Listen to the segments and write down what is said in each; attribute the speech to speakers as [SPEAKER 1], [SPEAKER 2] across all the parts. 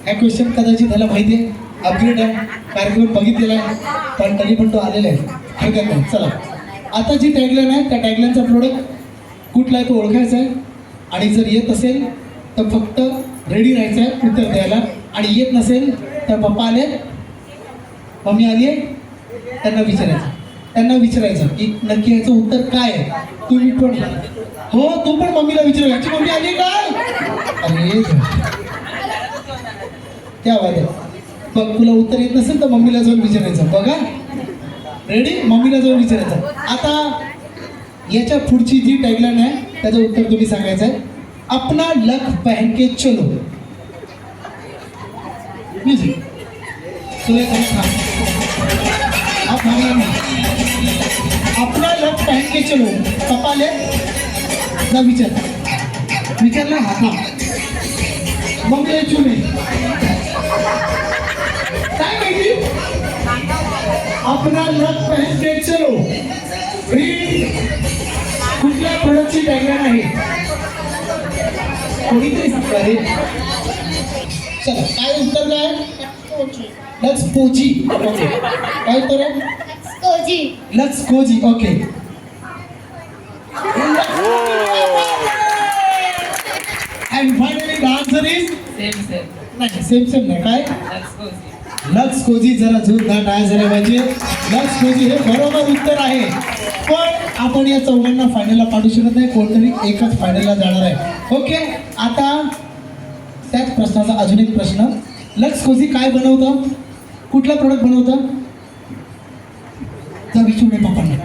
[SPEAKER 1] हा क्वेश्चन कदाचित त्याला माहिती आहे, अपग्रेड आहे, कार्यक्रम बघितलेला आहे, पण तरी पण तो आलेला आहे. हरकत नाही. चला, आता जी टॅगलाईन आहे त्या टॅगलाईनचा प्रोडक्ट कुठला आहे तो ओळखायचा आहे. आणि जर येत असेल तर फक्त रेडी राहायचं आहे उत्तर द्यायला. आणि येत नसेल तर पप्पा आले, मम्मी आली आहे, त्यांना विचारायचं की नक्की याचं उत्तर काय आहे. तुम्ही पण हो, तू पण मम्मीला विचार, याची मम्मी आली काय. अरे क्या बात आहे. बघ, तुला उत्तर येत नसेल तर मम्मीला जाऊन विचारायचं. बघा, रेडी, मम्मीला जाऊन विचारायचं. आता याच्या पुढची जी टॅगलाईन आहे त्याचं उत्तर तुम्ही सांगायचं आहे. अपना लक पहन के चलो. म्युझिक अपना लक पहन के चलो. पप्पाले जा विचारला हा. मम्मीला चुने काय माहिती. अपना लक पहन के चलो ही कुठल्या प्रोडक्टची टॅगलाईन आहे कोणीतरी सांगा रे. चला, काय उत्तर काय. Lux Cozy. ओके, काय उत्तर आहे. Lux Cozy. Okay, and finally the answer is same नाही काय. Lux Cozy. जरा जोरदार टाळ्या झाल्या पाहिजे. लक्स कोजी हे बरोबर उत्तर आहे. पण आपण या चौघांना फायनलला पाठवू शकत नाही, कोणतरी एकच फायनलला जाणार आहे. ओके, आता त्याच प्रश्नाचा अजून एक प्रश्न. लक्स कोजी काय बनवतं, कुठला प्रोडक्ट बनवतं. जा विचारू नये पप्पांना.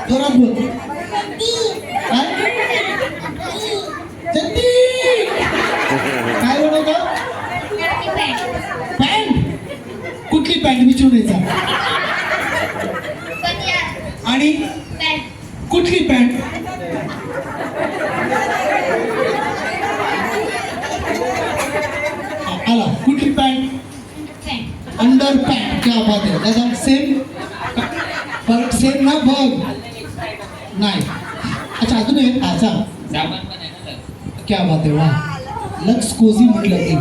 [SPEAKER 1] जोरात बोल. काय बनवतं. पॅन्ट. कुठली पॅन्ट विचारू द्यायचा. आणि कुठली पॅन्ट. आला, कुठली पॅन्ट. Under pant. क्या बात आहे दादा. सेम सेम ना. बघ नाही. अच्छा, अजून एक. अच्छा, क्या बात आहे. वा, लक्स कोजी म्हटलं की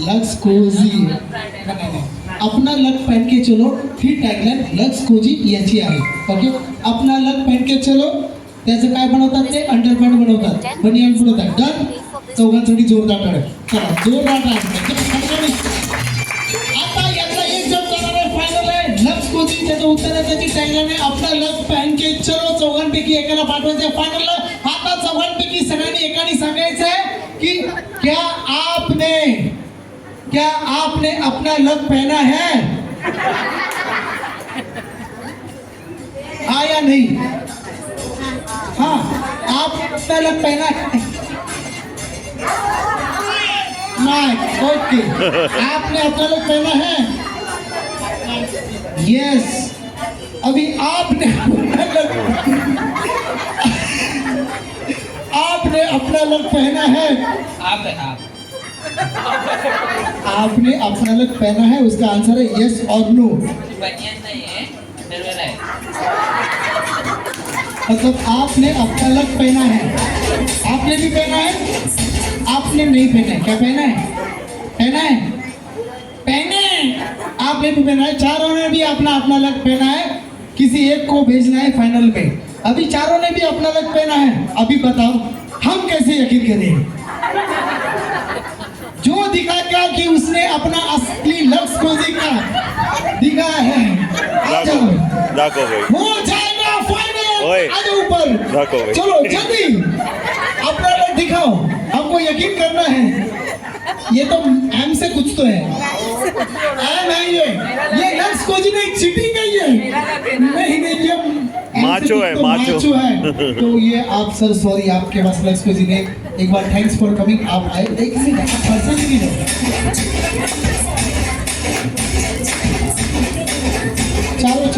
[SPEAKER 1] लक्स कोजी. अपना लक पहन के चलो ही टॅगलाईन लक्स कोजी याची आहे. ओके, अपना लक पहन के चलो त्याचं काय बनवतात ते अंडरपॅन्ट बनवतात, बनियान बनवतात. डन. चौघांसाठी जोरदार टाळ्या. चला, जोरदार टाळ्या. आता यातला एक जण जाणार आहे फायनल आहे. लक्स कोजी त्याचं उत्तर आहे, त्याची टॅगलाईन आहे अपना लक पहन के चलो. चौघांपैकी एकाला पाठवायचं आहे फायनलला. आता चौघांपैकी सगळ्यांनी एकाने सांगायचं आहे कि क्या आपने अपना लक पहना है. हाँ या नहीं. हाँ, आप अपना लक पहना है. नहीं. ओके, आपने अपना लक पहना है. यस. अभी आपने अपना लक पहना है. आपने अपना लक पहना है. उसका आंसर है यस और नो. मतलब आपने अपना लक पहना है. आपने भी पहना है, आपने नहीं पहना है. क्या पहना है. आपने भी पहना है. चारों ने भी अपना अपना लक पहना है. किसी एक को भेजना है फाइनल में. अभी चारों ने भी अपना लक पहना है. अभी बताओ हम कैसे यकीन करें. जो दिखाएगा कि उसने अपना असली लक्स को दिखा है. हो जाएगा फाइनल. आ जाओ ऊपर. चलो जल्दी अपना लक दिखाओ. हमको यकीन करना है. ये तो एम से कुछ तो है. एम है ये लक्स को नहीं चीटिंग है ये. नहीं ये
[SPEAKER 2] माचो है.
[SPEAKER 1] तो ये आप सर सॉरी, आपके पास लक्स को जी ने एक बार थैंक्स फॉर कमिंग. आप आए. एक मिनट पर्सन भी नहीं. चारों